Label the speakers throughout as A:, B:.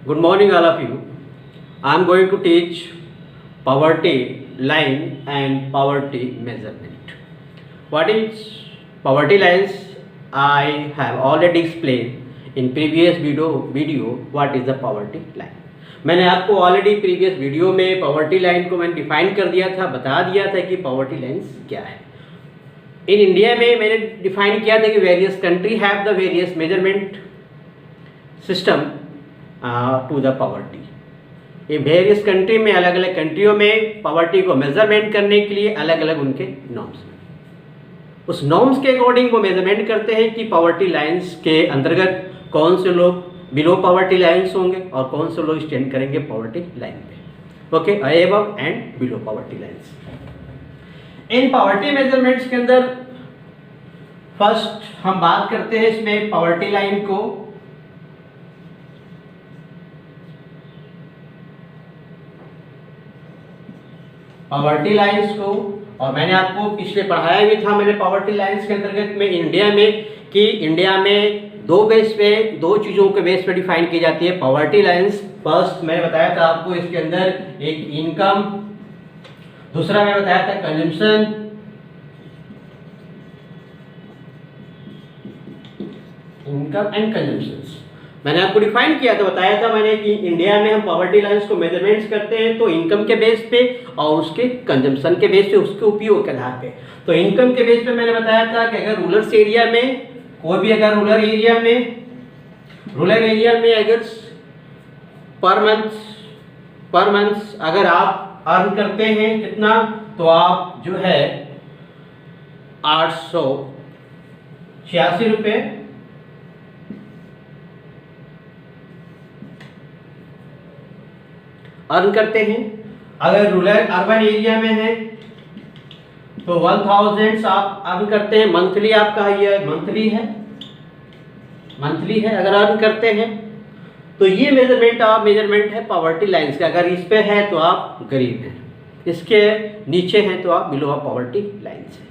A: Good morning, all of you. I am going to teach poverty line and poverty measurement. What is poverty lines? I have already explained in previous video what is the poverty line. मैंने आपको already previous video में poverty line को मैंने define कर दिया था, बता दिया था कि पॉवर्टी लाइन्स क्या है। इन इंडिया में मैंने डिफाइन किया था कि various country have the various measurement system to the poverty. ये वेरियस कंट्री में अलग अलग कंट्रियों में पॉवर्टी को मेजरमेंट करने के लिए अलग अलग उनके नॉर्म्स हैं। उस नॉर्म्स के अकॉर्डिंग वो मेजरमेंट करते हैं कि पॉवर्टी लाइन्स के अंतर्गत कौन से लोग बिलो पॉवर्टी लाइन्स होंगे और कौन से लोग स्टैंड करेंगे पॉवर्टी लाइन पे। Okay, above and below poverty lines. In poverty measurements के अंदर फर्स्ट हम बात करते हैं इसमें पॉवर्टी लाइन को पॉवर्टी लाइन्स को, और मैंने आपको पिछले पढ़ाया भी था मैंने पॉवर्टी लाइन्स के अंतर्गत में इंडिया में कि इंडिया में दो बेस पे, दो चीज़ों के बेस पे डिफाइन की जाती है पॉवर्टी लाइन्स। फर्स्ट मैंने बताया था आपको इसके अंदर एक इनकम, दूसरा मैंने बताया था कंजम्पशन, इनकम एंड कंजम्पशन। मैंने आपको डिफाइन किया था, बताया था मैंने कि इंडिया में हम पॉवर्टी लाइन्स को मेजरमेंट्स करते हैं तो इनकम के बेस पे और उसके कंजम्पशन के बेस पे, उसके उपयोग के आधार पे। तो इनकम के बेस पे मैंने बताया था कि अगर रूरल एरिया में कोई भी अगर रूरल एरिया में अगर पर मंथ अगर आप अर्न करते हैं कितना, तो आप जो है 886 रुपये अर्न करते हैं। अगर रूरल अर्बन एरिया में है तो 1000 आप अर्न करते हैं। मंथली आपका ये मंथली है अगर अर्न करते हैं तो ये मेजरमेंट है पॉवर्टी लाइन्स का। अगर इस पे है तो आप गरीब हैं, इसके नीचे हैं तो आप बिलो पॉवर्टी लाइन्स हैं,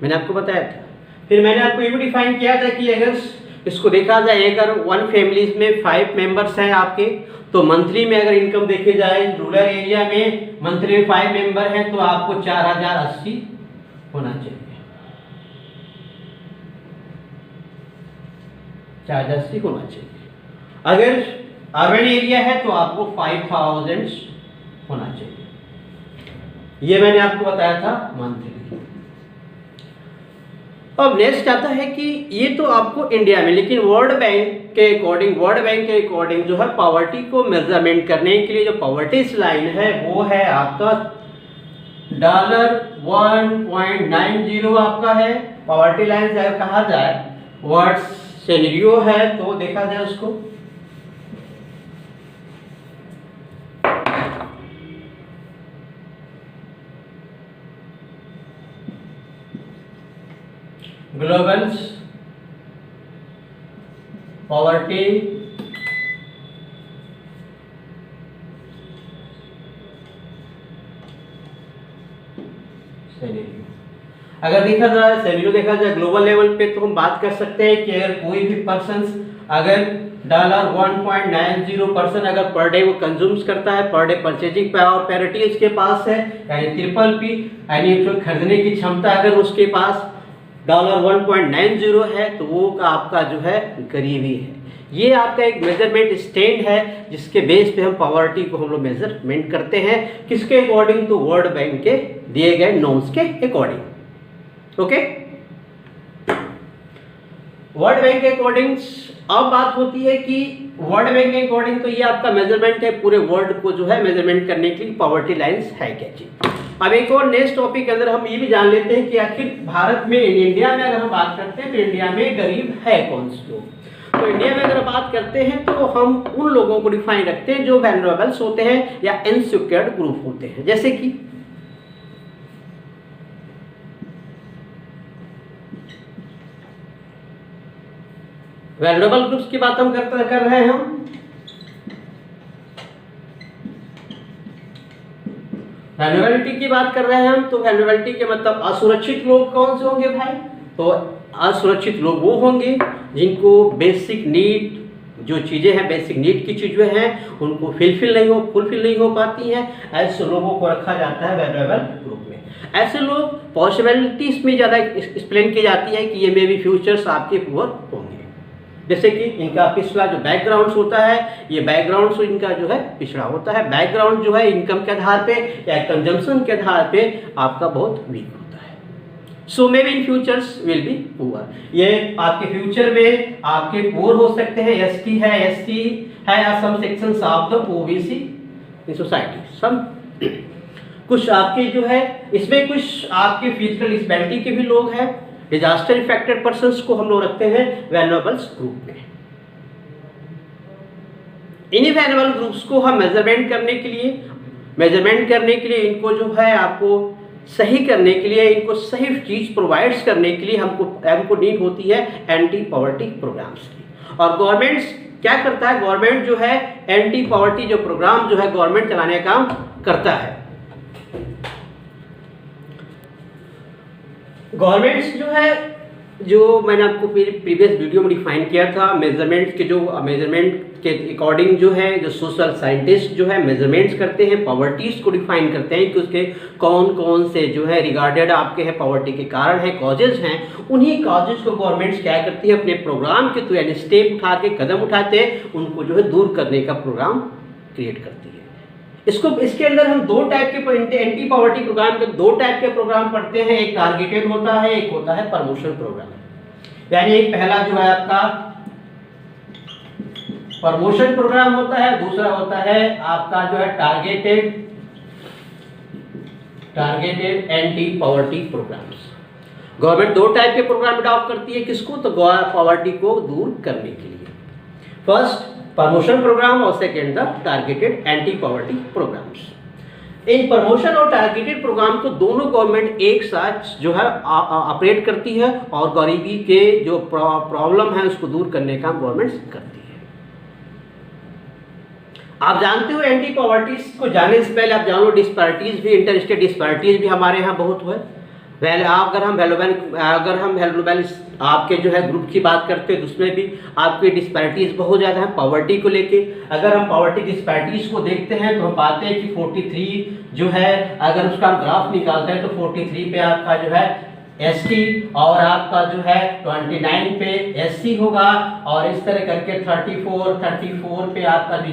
A: मैंने आपको बताया था। फिर मैंने आपको ये भी डिफाइन किया था कि अगर इसको देखा जाए, अगर वन फैमिलीज में 5 मेंबर्स हैं आपके, तो मंथली में अगर इनकम देखे जाए रूरल एरिया में मंथली में 5 मेंबर हैं तो आपको 4080 होना चाहिए, 4080 होना चाहिए। अगर अर्बन एरिया है तो आपको 5000 होना चाहिए। ये मैंने आपको बताया था मंथली। अब नेक्स्ट आता है कि ये तो आपको इंडिया में, लेकिन वर्ल्ड बैंक के अकॉर्डिंग जो है पॉवर्टी को मेजरमेंट करने के लिए जो पॉवर्टी लाइन है वो है आपका $1.90 आपका है पॉवर्टी लाइन। अगर कहा जाए वर्ड सिनेरियो है तो देखा जाए उसको ग्लोबल पॉवर्टी सिनेरियो। अगर देखा जाए ग्लोबल लेवल पे तो हम बात कर सकते हैं कि अगर कोई भी पर्सन अगर $1.90 अगर पर डे वो कंज्यूम्स करता है, per day purchasing power parity उसके पास है, यानी PPP यानी खरीदने की क्षमता अगर उसके पास $1.90 है तो वो आपका जो है गरीबी है। ये आपका एक मेजरमेंट स्टैंड है जिसके बेस पे हम पॉवर्टी को हम लोग मेजरमेंट करते हैं। किसके अकॉर्डिंग? तो वर्ल्ड बैंक के दिए गए नॉर्म्स के अकॉर्डिंग। ओके, वर्ल्ड बैंक के अकॉर्डिंग अब बात होती है कि वर्ल्ड बैंक के अकॉर्डिंग तो ये आपका मेजरमेंट है, पूरे वर्ल्ड को जो है मेजरमेंट करने के लिए पॉवर्टी लाइन्स है क्या चीज। अब एक और नेक्स्ट टॉपिक के अंदर हम ये भी जान लेते हैं कि आखिर भारत में, इंडिया में अगर हम बात करते हैं तो इंडिया में गरीब है कौन से लोग। तो इंडिया में अगर बात करते हैं तो हम उन लोगों को डिफाइन रखते हैं जो वैल्यूएबल्स होते हैं या इनसिक्योर्ड ग्रुप होते हैं। जैसे कि वैल्यूएबल ग्रुप्स की बात हम कर रहे हैं हम वैल्यूएबिलिटी की बात कर रहे हैं हम। तो वैल्यूएबिलिटी के मतलब असुरक्षित लोग कौन से होंगे भाई? तो असुरक्षित लोग वो होंगे जिनको बेसिक नीड जो चीज़ें हैं बेसिक नीड की चीज़ें हैं उनको फुलफिल नहीं हो पाती हैं, ऐसे लोगों को रखा जाता है वैल्यूएबल ग्रुप में। ऐसे लोग पॉसिबिलिटीज में ज़्यादा एक्सप्लेन की जाती है कि ये मे बी फ्यूचर्स आपके पुअर होंगे, जैसे कि इनका पिछला जो बैकग्राउंड होता है, ये बैकग्राउंड इनका जो है पिछड़ा होता है, बैकग्राउंड जो है इनकम के आधार पे या कंजम्पशन के आधार पे आपका बहुत वीक होता है। So may be in futures will be poor, ये आपके फ्यूचर में आपके पुअर हो सकते हैं। एसटी है या some sections of the OBC in society, some कुछ आपके जो है इसमें कुछ आपके फिजिकल डिसेबिलिटी के भी लोग हैं, डिजास्टर इफेक्टेड पर्सन्स को हम लोग रखते हैं वैल्यूएबल्स ग्रुप में। इन्हीं वैल्यूएबल ग्रुप्स को हम मेजरमेंट करने के लिए इनको जो है आपको सही करने के लिए, इनको सही चीज प्रोवाइड्स करने के लिए हमको नीड होती है एंटी पॉवर्टी प्रोग्राम्स की। और गवर्नमेंट्स क्या करता है, गवर्नमेंट जो है एंटी पॉवर्टी जो प्रोग्राम जो है गवर्नमेंट चलाने का काम करता है। गवर्नमेंट्स जो है, जो मैंने आपको प्रीवियस वीडियो में डिफाइन किया था, मेजरमेंट के अकॉर्डिंग जो है जो सोशल साइंटिस्ट जो है मेजरमेंट्स करते हैं, पॉवर्टीज को डिफाइन करते हैं कि उसके कौन कौन से जो है रिगार्डेड आपके हैं पॉवर्टी के कारण हैं, कॉजेज हैं। उन्हीं कॉजेज को गवर्नमेंट्स क्या करती है अपने प्रोग्राम के थ्रू यानी स्टेप उठा के कदम उठाते हैं, उनको जो है दूर करने का प्रोग्राम क्रिएट करती है। इसके अंदर हम दो टाइप के एंटी पॉवर्टी प्रोग्राम के दो टाइप के प्रोग्राम पढ़ते हैं, एक टारगेटेड होता है, एक होता है प्रमोशन प्रोग्राम। यानी एक पहला जो है आपका प्रमोशन प्रोग्राम होता है, दूसरा होता है आपका जो है targeted anti poverty programs. Government दो टाइप के प्रोग्राम अडॉप्ट करती है, किसको, तो पॉवर्टी को दूर करने के लिए। फर्स्ट प्रमोशन प्रोग्राम और second the targeted anti poverty programs. इन प्रमोशन और टारगेटेड प्रोग्राम को दोनों गवर्नमेंट एक साथ जो है ऑपरेट करती है और गरीबी के जो प्रॉब्लम है उसको दूर करने का गवर्नमेंट करती है। आप जानते हो एंटी पॉवर्टीज को जानने से पहले आप जानो डिस्पैरिटीज भी, इंटर स्टेट डिस्पैरिटीज भी हमारे यहाँ बहुत है। अगर हम वैल्यूएबल आपके जो है ग्रुप की बात करते हैं तो उसमें भी आपके डिस्पैरिटीज बहुत ज़्यादा है पॉवर्टी को लेके। अगर हम पॉवर्टी डिस्पैरिटीज को देखते हैं तो हम पाते हैं कि 43 जो है, अगर उसका हम ग्राफ निकालते हैं तो 43 पे आपका जो है एसटी और आपका जो है 29 पे एससी होगा, और इस तरह करके 34 पे आपका जो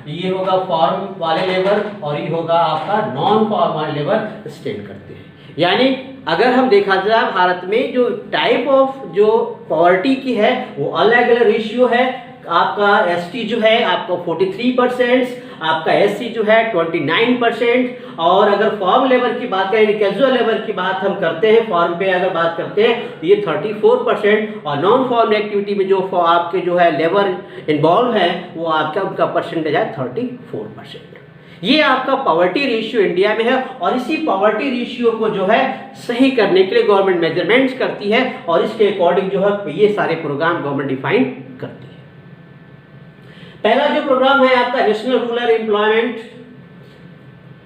A: ये होगा फॉर्म वाले लेबर और ये होगा आपका नॉन फॉर्म वाले लेबर स्टैंड करते हैं। यानी अगर हम देखा जाए भारत में जो टाइप ऑफ जो पॉवर्टी की है वो अलग अलग रेशियो है। आपका एसटी जो है आपका 43%, आपका एससी जो है 29%, और अगर फॉर्म लेबर की बात करें, कैजुअल लेबर की बात हम करते हैं, फॉर्म पे अगर बात करते हैं तो ये 34%, और नॉन फॉर्म एक्टिविटी में जो आपके जो है लेबर इन्वॉल्व है वो आपका उनका परसेंटेज है 34%। ये आपका पॉवर्टी रेशियो इंडिया में है, और इसी पॉवर्टी रेशियो को जो है सही करने के लिए गवर्नमेंट मेजरमेंट्स करती है, और इसके अकॉर्डिंग जो है ये सारे प्रोग्राम गवर्नमेंट डिफाइन करती है। पहला जो प्रोग्राम है आपका नेशनल रूरल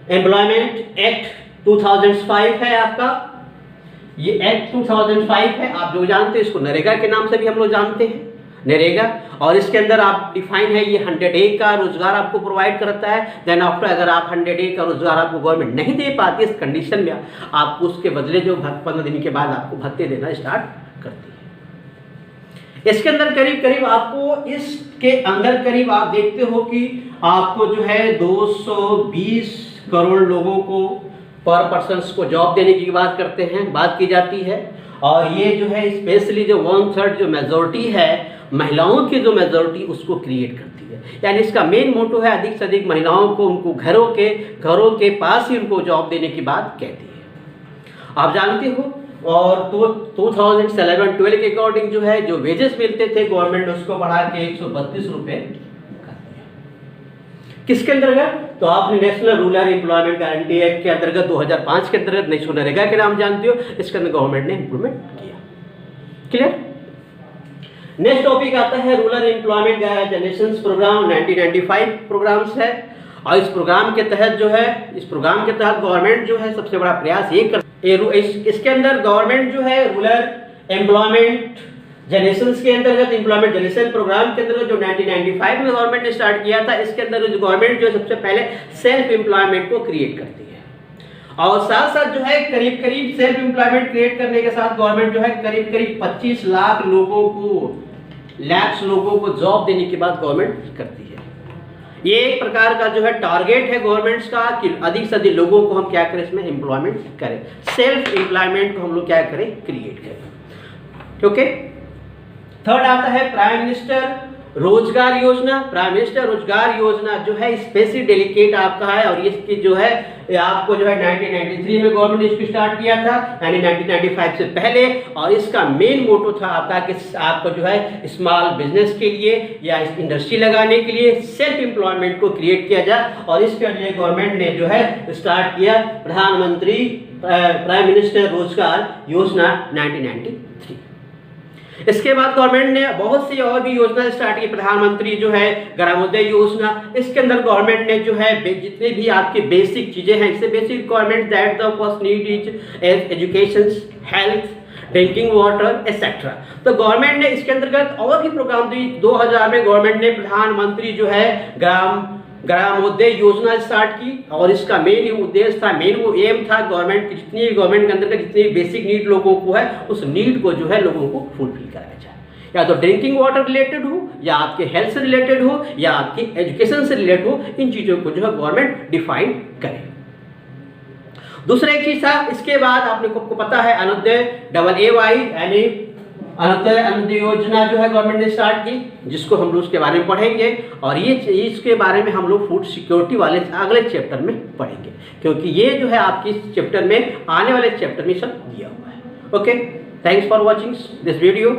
A: एम्प्लॉयमेंट एक्ट 2005 है आपका। ये एक्ट 2005 है, आप जो जानते हैं इसको नरेगा के नाम से भी हम लोग जानते हैं, नरेगा। और इसके अंदर आप डिफाइन है ये 100 डे का रोजगार आपको प्रोवाइड करता है। देन आफ्टर अगर आप 100 डे का रोजगार आपको गवर्नमेंट नहीं दे पाती इस कंडीशन में, आपको उसके बदले जो 15 दिन के बाद आपको भत्ते देना स्टार्ट करती है। इसके अंदर करीब आपको इसके अंदर करीब आप देखते हो कि आपको जो है 220 करोड़ लोगों को पर पर्सन को जॉब देने की बात की जाती है। और ये जो है स्पेशली जो 1/3 जो मेजोरिटी है महिलाओं की जो मेजोरिटी उसको क्रिएट करती है। यानी इसका मेन मोटो है अधिक से अधिक महिलाओं को उनको घरों के पास ही उनको जॉब देने की बात कहती है। आप जानते हो, और तो 2011-12 के अकॉर्डिंग जो है जो वेजेस मिलते थे गवर्नमेंट उसको बढ़ा के 132 रुपये कर दिया। किसके अंतर्गत, तो आपने national rural employment guarantee act के अंतर्गत 2005 के अंतर्गत नेशनल नरेगा के नाम जानते हो, इसके अंदर गवर्नमेंट ने इंप्लीमेंट किया। क्लियर। नेक्स्ट टॉपिक आता है rural employment generation program 1995 programs है। और इस प्रोग्राम के तहत गवर्नमेंट जो है सबसे बड़ा प्रयास ये इसके अंदर गवर्नमेंट जो है रूरल एम्प्लॉयमेंट जनरेशन के अंतर्गत एम्प्लॉयमेंट जनरेशन प्रोग्राम के अंतर्गत जो 1995 में गवर्नमेंट ने स्टार्ट किया था, इसके अंदर जो गवर्नमेंट जो सबसे पहले सेल्फ एम्प्लॉयमेंट को क्रिएट करती है और साथ साथ जो है करीब करीब सेल्फ एम्प्लॉयमेंट क्रिएट करने के साथ गवर्नमेंट जो है करीब करीब 25 लाख लोगों को जॉब देने के बाद गवर्नमेंट करती है। ये एक प्रकार का जो है टारगेट है गवर्नमेंट्स का कि अधिक से अधिक लोगों को हम क्या करें, इसमें एम्प्लॉयमेंट करें, सेल्फ एम्प्लॉयमेंट को हम लोग क्या करें, क्रिएट करें। ओके, थर्ड आता है प्राइम मिनिस्टर रोजगार योजना। प्राइम मिनिस्टर रोजगार योजना जो है स्पेशली डेलिकेट आपका है और इसकी जो है आपको जो है 1993 में गवर्नमेंट ने इसको स्टार्ट किया था, यानी 1995 से पहले। और इसका मेन मोटो था आपका कि आपको जो है स्मॉल बिजनेस के लिए या इंडस्ट्री लगाने के लिए सेल्फ एम्प्लॉयमेंट को क्रिएट किया जाए और इसके लिए गवर्नमेंट ने जो है स्टार्ट किया प्रधानमंत्री प्राइम मिनिस्टर रोजगार योजना 1993। इसके बाद गवर्नमेंट ने बहुत सी और भी योजना स्टार्ट की, प्रधानमंत्री जो है ग्रामोदय योजना। इसके अंदर गवर्नमेंट ने जो है जितने भी आपके बेसिक चीजें हैं, इससे basic requirement that the first need is education, health, drinking water etcetera. तो गवर्नमेंट ने इसके अंतर्गत और भी प्रोग्राम दी। 2000 में गवर्नमेंट ने प्रधानमंत्री जो है ग्रामोदय योजना स्टार्ट की और इसका मेन उद्देश्य था, मेन वो एम था गवर्नमेंट की जितनी भी गवर्नमेंट के अंदर जितनी बेसिक नीड लोगों को है उस नीड को जो है लोगों को फुलफिल कराया जाए, या तो ड्रिंकिंग वाटर रिलेटेड हो या आपके हेल्थ से रिलेटेड हो या आपकी एजुकेशन से रिलेटेड हो, इन चीज़ों को जो है गवर्नमेंट डिफाइन करे। दूसरा एक चीज था, इसके बाद आपको पता है अंत्योदय AY यानी अंत्योदय योजना जो है गवर्नमेंट ने स्टार्ट की, जिसको हम लोग उसके बारे में पढ़ेंगे और ये इसके बारे में हम लोग फूड सिक्योरिटी वाले अगले चैप्टर में पढ़ेंगे, क्योंकि ये जो है आपकी चैप्टर में आने वाले चैप्टर में सब दिया हुआ है। Okay, thanks for watching this video.